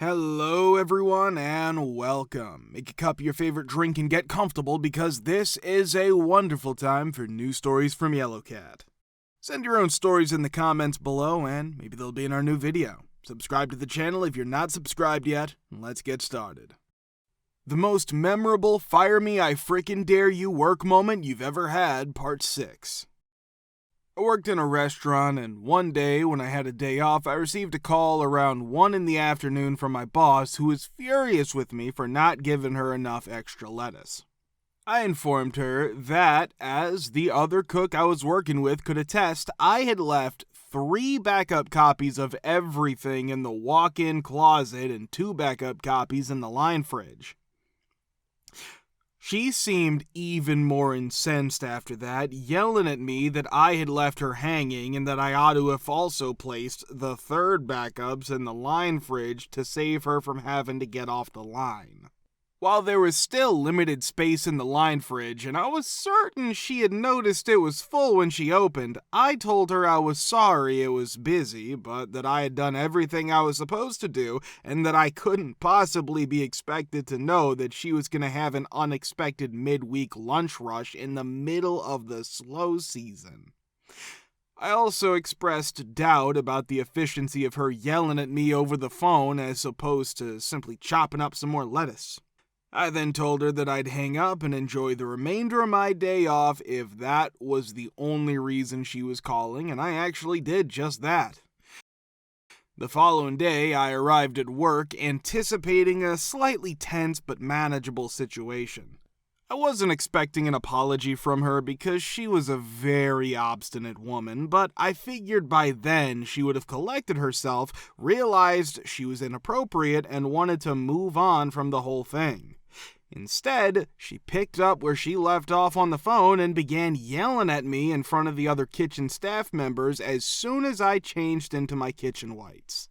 Hello everyone and welcome. Make a cup of your favorite drink and get comfortable because this is a wonderful time for news stories from Yellow Cat. Send your own stories in the comments below and maybe they'll be in our new video. Subscribe to the channel if you're not subscribed yet, and let's get started. The most memorable fire me I frickin' dare you work moment you've ever had, part 6. I worked in a restaurant, and one day when I had a day off, I received a call around 1 in the afternoon from my boss who was furious with me for not giving her enough extra lettuce. I informed her that, as the other cook I was working with could attest, I had left 3 backup copies of everything in the walk-in closet and 2 backup copies in the line fridge. She seemed even more incensed after that, yelling at me that I had left her hanging and that I ought to have also placed the 3rd backups in the line fridge to save her from having to get off the line. While there was still limited space in the line fridge, and I was certain she had noticed it was full when she opened, I told her I was sorry it was busy, but that I had done everything I was supposed to do, and that I couldn't possibly be expected to know that she was going to have an unexpected midweek lunch rush in the middle of the slow season. I also expressed doubt about the efficiency of her yelling at me over the phone as opposed to simply chopping up some more lettuce. I then told her that I'd hang up and enjoy the remainder of my day off if that was the only reason she was calling, and I actually did just that. The following day, I arrived at work anticipating a slightly tense but manageable situation. I wasn't expecting an apology from her because she was a very obstinate woman, but I figured by then she would have collected herself, realized she was inappropriate, and wanted to move on from the whole thing. Instead, she picked up where she left off on the phone and began yelling at me in front of the other kitchen staff members as soon as I changed into my kitchen whites.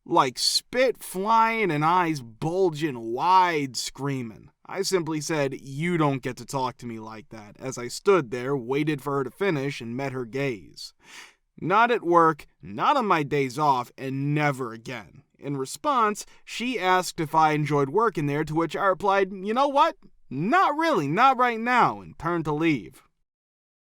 Like spit flying and eyes bulging wide, screaming. I simply said, "You don't get to talk to me like that," as I stood there, waited for her to finish, and met her gaze. Not at work, not on my days off, and never again. In response, she asked if I enjoyed working there, to which I replied, "You know what? Not really, not right now," and turned to leave.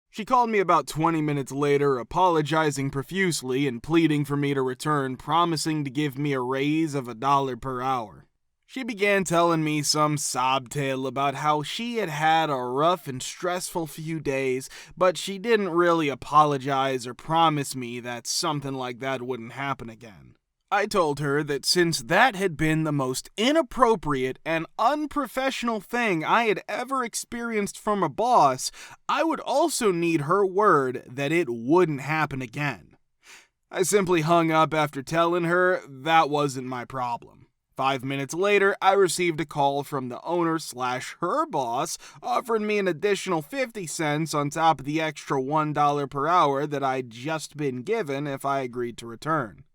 She called me about 20 minutes later, apologizing profusely and pleading for me to return, promising to give me a raise of $1 per hour. She began telling me some sob tale about how she had had a rough and stressful few days, but she didn't really apologize or promise me that something like that wouldn't happen again. I told her that since that had been the most inappropriate and unprofessional thing I had ever experienced from a boss, I would also need her word that it wouldn't happen again. I simply hung up after telling her that wasn't my problem. 5 minutes later, I received a call from the owner/her boss offering me an additional 50 cents on top of the extra $1 per hour that I'd just been given if I agreed to return.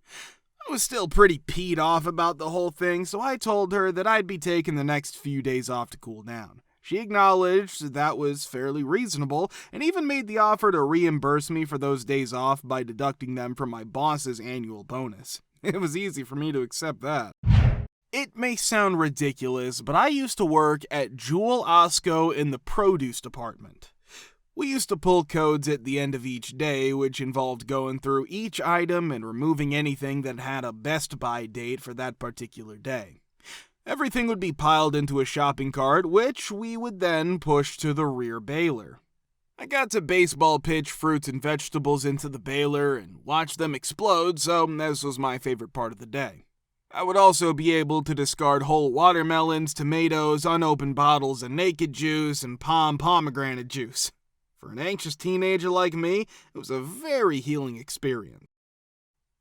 I was still pretty peed off about the whole thing, so I told her that I'd be taking the next few days off to cool down. She acknowledged that was fairly reasonable, and even made the offer to reimburse me for those days off by deducting them from my boss's annual bonus. It was easy for me to accept that. It may sound ridiculous, but I used to work at Jewel Osco in the produce department. We used to pull codes at the end of each day, which involved going through each item and removing anything that had a best buy date for that particular day. Everything would be piled into a shopping cart, which we would then push to the rear baler. I got to baseball pitch fruits and vegetables into the baler and watch them explode, so this was my favorite part of the day. I would also be able to discard whole watermelons, tomatoes, unopened bottles of naked juice, and pomegranate juice. For an anxious teenager like me, it was a very healing experience.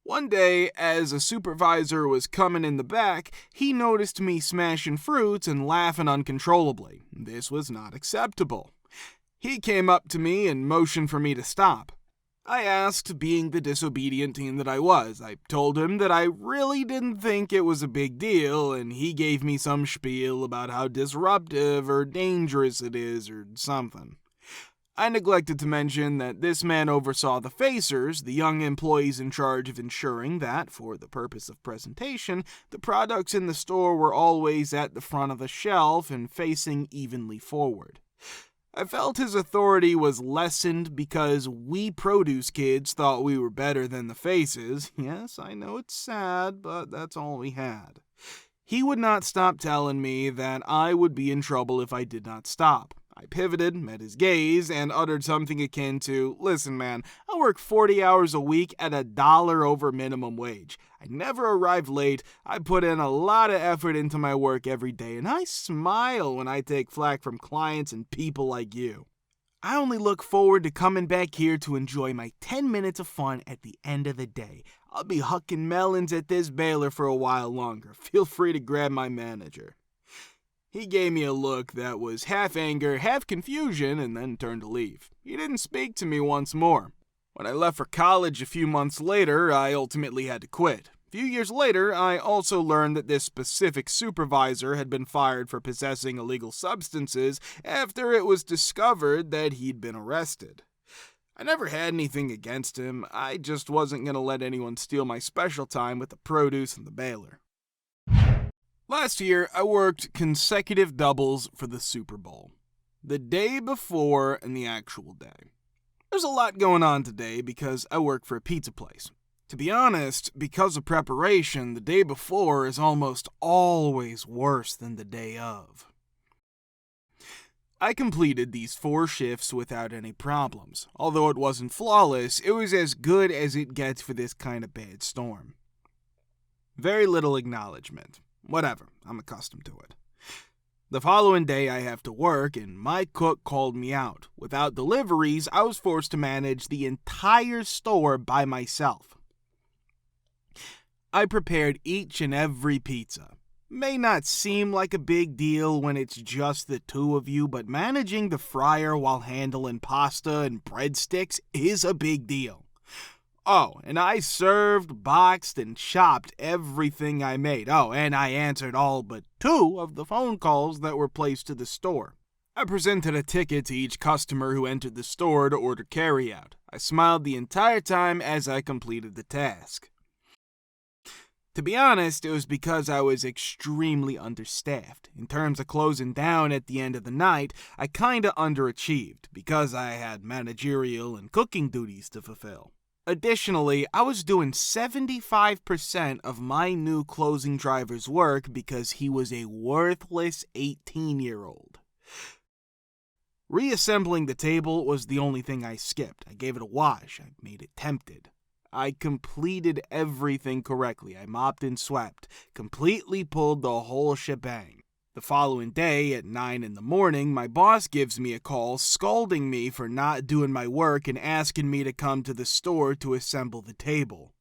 One day, as a supervisor was coming in the back, he noticed me smashing fruits and laughing uncontrollably. This was not acceptable. He came up to me and motioned for me to stop. I asked, being the disobedient teen that I was. I told him that I really didn't think it was a big deal, and he gave me some spiel about how disruptive or dangerous it is or something. I neglected to mention that this man oversaw the facers, the young employees in charge of ensuring that, for the purpose of presentation, the products in the store were always at the front of the shelf and facing evenly forward. I felt his authority was lessened because we produce kids thought we were better than the faces. Yes, I know it's sad, but that's all we had. He would not stop telling me that I would be in trouble if I did not stop. I pivoted, met his gaze, and uttered something akin to, "Listen, man, I work 40 hours a week at $1 over minimum wage. I never arrive late. I put in a lot of effort into my work every day, and I smile when I take flack from clients and people like you. I only look forward to coming back here to enjoy my 10 minutes of fun at the end of the day. I'll be hucking melons at this baler for a while longer. Feel free to grab my manager." He gave me a look that was half anger, half confusion, and then turned to leave. He didn't speak to me once more. When I left for college a few months later, I ultimately had to quit. A few years later, I also learned that this specific supervisor had been fired for possessing illegal substances after it was discovered that he'd been arrested. I never had anything against him. I just wasn't going to let anyone steal my special time with the produce and the baler. Last year, I worked consecutive doubles for the Super Bowl. The day before and the actual day. There's a lot going on today because I work for a pizza place. To be honest, because of preparation, the day before is almost always worse than the day of. I completed these 4 shifts without any problems. Although it wasn't flawless, it was as good as it gets for this kind of bad storm. Very little acknowledgement. Whatever, I'm accustomed to it. The following day I have to work, and my cook called me out. Without deliveries, I was forced to manage the entire store by myself. I prepared each and every pizza. May not seem like a big deal when it's just the 2 of you, but managing the fryer while handling pasta and breadsticks is a big deal. Oh, and I served, boxed, and chopped everything I made. Oh, and I answered all but 2 of the phone calls that were placed to the store. I presented a ticket to each customer who entered the store to order carryout. I smiled the entire time as I completed the task. To be honest, it was because I was extremely understaffed. In terms of closing down at the end of the night, I kinda underachieved because I had managerial and cooking duties to fulfill. Additionally, I was doing 75% of my new closing driver's work because he was a worthless 18-year-old. Reassembling the table was the only thing I skipped. I gave it a wash. I made it tempted. I completed everything correctly. I mopped and swept, completely pulled the whole shebang. The following day, at 9 in the morning, my boss gives me a call scolding me for not doing my work and asking me to come to the store to assemble the table.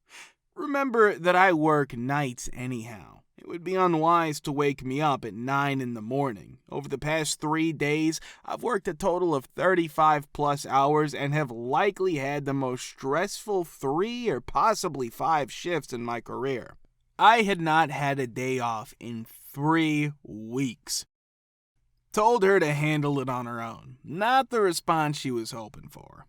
Remember that I work nights anyhow. It would be unwise to wake me up at 9 in the morning. Over the past 3 days, I've worked a total of 35 plus hours and have likely had the most stressful 3 or possibly 5 shifts in my career. I had not had a day off in 3 weeks. Told her to handle it on her own. Not the response she was hoping for.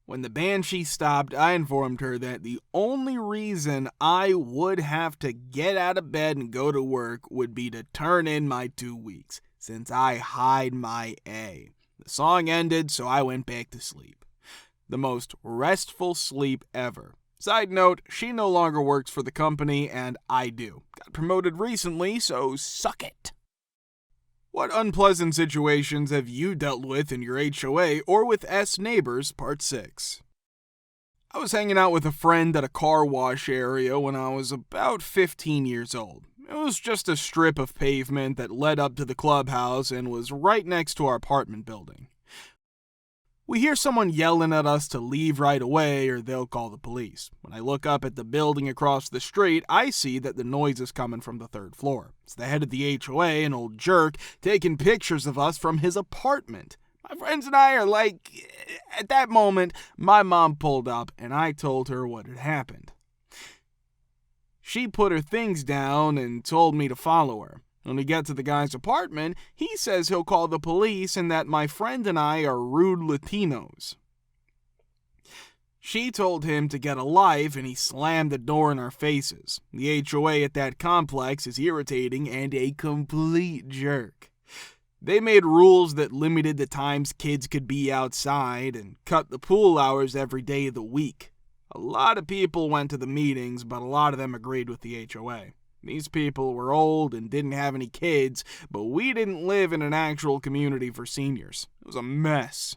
When the banshee stopped, I informed her that the only reason I would have to get out of bed and go to work would be to turn in my 2 weeks, since I hide my A. The song ended, so I went back to sleep. The most restful sleep ever. Side note, she no longer works for the company, and I do. Got promoted recently, so suck it. What unpleasant situations have you dealt with in your HOA or with S neighbors, part 6? I was hanging out with a friend at a car wash area when I was about 15 years old. It was just a strip of pavement that led up to the clubhouse and was right next to our apartment building. We hear someone yelling at us to leave right away or they'll call the police. When I look up at the building across the street, I see that the noise is coming from the 3rd floor. It's the head of the HOA, an old jerk, taking pictures of us from his apartment. My friends and I are like, at that moment, my mom pulled up and I told her what had happened. She put her things down and told me to follow her. When we get to the guy's apartment, he says he'll call the police and that my friend and I are rude Latinos. She told him to get a life and he slammed the door in our faces. The HOA at that complex is irritating and a complete jerk. They made rules that limited the times kids could be outside and cut the pool hours every day of the week. A lot of people went to the meetings, but a lot of them agreed with the HOA. These people were old and didn't have any kids, but we didn't live in an actual community for seniors. It was a mess.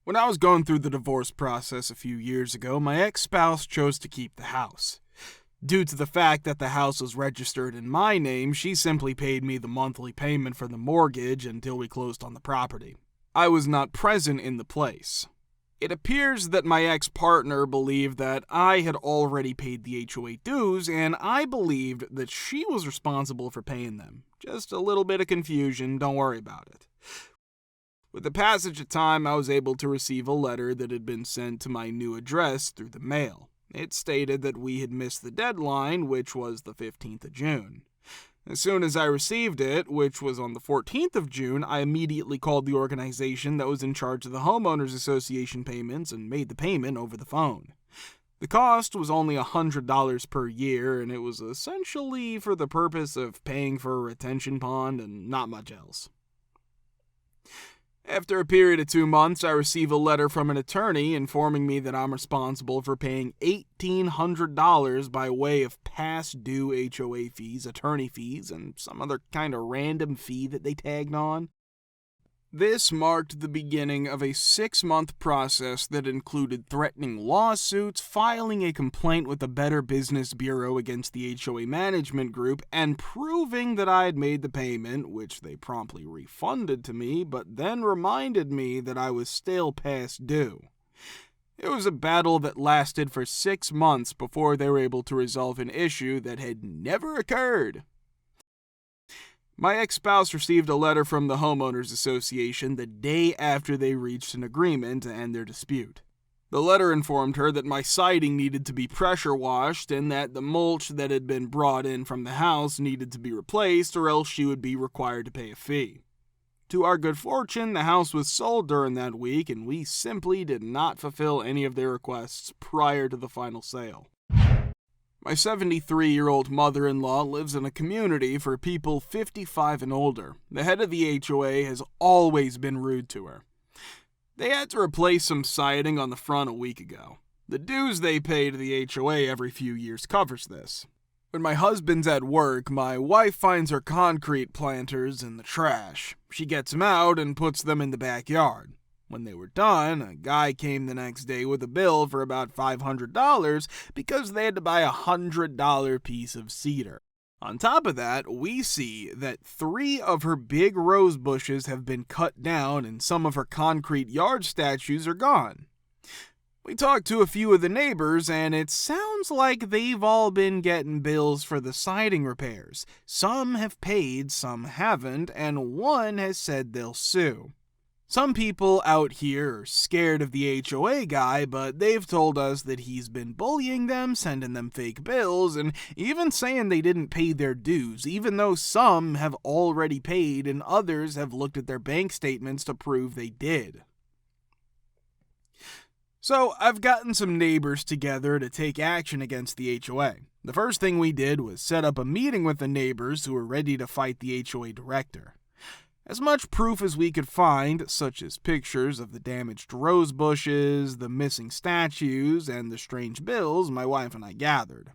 When I was going through the divorce process a few years ago, my ex-spouse chose to keep the house. Due to the fact that the house was registered in my name, she simply paid me the monthly payment for the mortgage until we closed on the property. I was not present in the place. It appears that my ex-partner believed that I had already paid the HOA dues, and I believed that she was responsible for paying them. Just a little bit of confusion, don't worry about it. With the passage of time, I was able to receive a letter that had been sent to my new address through the mail. It stated that we had missed the deadline, which was the 15th of June. As soon as I received it, which was on the 14th of June, I immediately called the organization that was in charge of the homeowners association payments and made the payment over the phone. The cost was only $100 per year, and it was essentially for the purpose of paying for a retention pond and not much else. After a period of 2 months, I receive a letter from an attorney informing me that I'm responsible for paying $1,800 by way of past due HOA fees, attorney fees, and some other kind of random fee that they tagged on. This marked the beginning of a 6-month process that included threatening lawsuits, filing a complaint with the Better Business Bureau against the HOA management group, and proving that I had made the payment, which they promptly refunded to me, but then reminded me that I was still past due. It was a battle that lasted for 6 months before they were able to resolve an issue that had never occurred. My ex-spouse received a letter from the homeowners association the day after they reached an agreement to end their dispute. The letter informed her that my siding needed to be pressure washed and that the mulch that had been brought in from the house needed to be replaced or else she would be required to pay a fee. To our good fortune, the house was sold during that week and we simply did not fulfill any of their requests prior to the final sale. My 73-year-old mother-in-law lives in a community for people 55 and older. The head of the HOA has always been rude to her. They had to replace some siding on the front a week ago. The dues they pay to the HOA every few years covers this. When my husband's at work, my wife finds her concrete planters in the trash. She gets them out and puts them in the backyard. When they were done, a guy came the next day with a bill for about $500 because they had to buy a $100 piece of cedar. On top of that, we see that 3 of her big rose bushes have been cut down and some of her concrete yard statues are gone. We talked to a few of the neighbors, and it sounds like they've all been getting bills for the siding repairs. Some have paid, some haven't, and one has said they'll sue. Some people out here are scared of the HOA guy, but they've told us that he's been bullying them, sending them fake bills, and even saying they didn't pay their dues, even though some have already paid and others have looked at their bank statements to prove they did. So I've gotten some neighbors together to take action against the HOA. The first thing we did was set up a meeting with the neighbors who were ready to fight the HOA director. As much proof as we could find, such as pictures of the damaged rose bushes, the missing statues, and the strange bills, my wife and I gathered.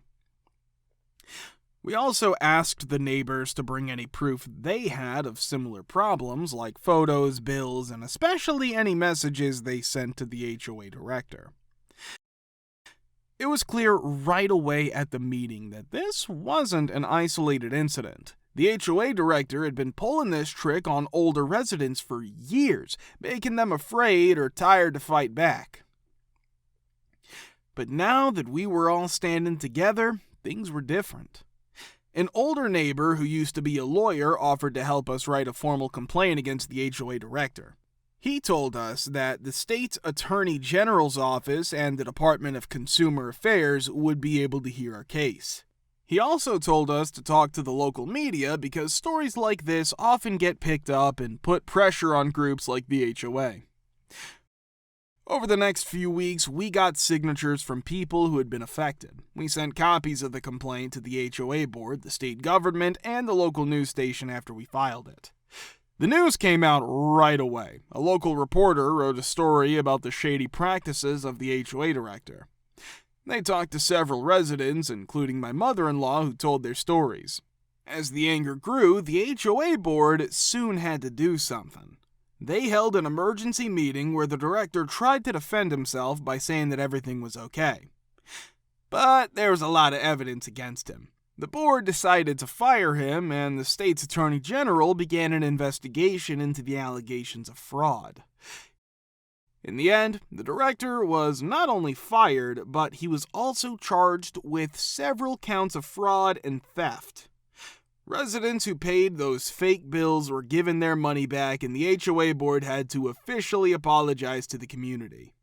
We also asked the neighbors to bring any proof they had of similar problems, like photos, bills, and especially any messages they sent to the HOA director. It was clear right away at the meeting that this wasn't an isolated incident. The HOA director had been pulling this trick on older residents for years, making them afraid or tired to fight back. But now that we were all standing together, things were different. An older neighbor who used to be a lawyer offered to help us write a formal complaint against the HOA director. He told us that the state's Attorney General's office and the Department of Consumer Affairs would be able to hear our case. He also told us to talk to the local media because stories like this often get picked up and put pressure on groups like the HOA. Over the next few weeks, we got signatures from people who had been affected. We sent copies of the complaint to the HOA board, the state government, and the local news station after we filed it. The news came out right away. A local reporter wrote a story about the shady practices of the HOA director. They talked to several residents, including my mother-in-law, who told their stories. As the anger grew, the HOA board soon had to do something. They held an emergency meeting where the director tried to defend himself by saying that everything was okay. But there was a lot of evidence against him. The board decided to fire him, and the state's attorney general began an investigation into the allegations of fraud. In the end, the director was not only fired, but he was also charged with several counts of fraud and theft. Residents who paid those fake bills were given their money back, and the HOA board had to officially apologize to the community.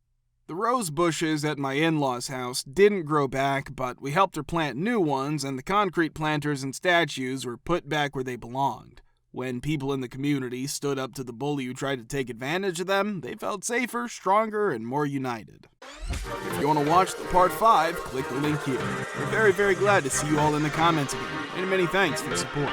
The rose bushes at my in-laws' house didn't grow back, but we helped her plant new ones, and the concrete planters and statues were put back where they belonged. When people in the community stood up to the bully who tried to take advantage of them, they felt safer, stronger, and more united. If you want to watch the part 5, click the link here. We're very, very glad to see you all in the comments again, and many thanks for the support.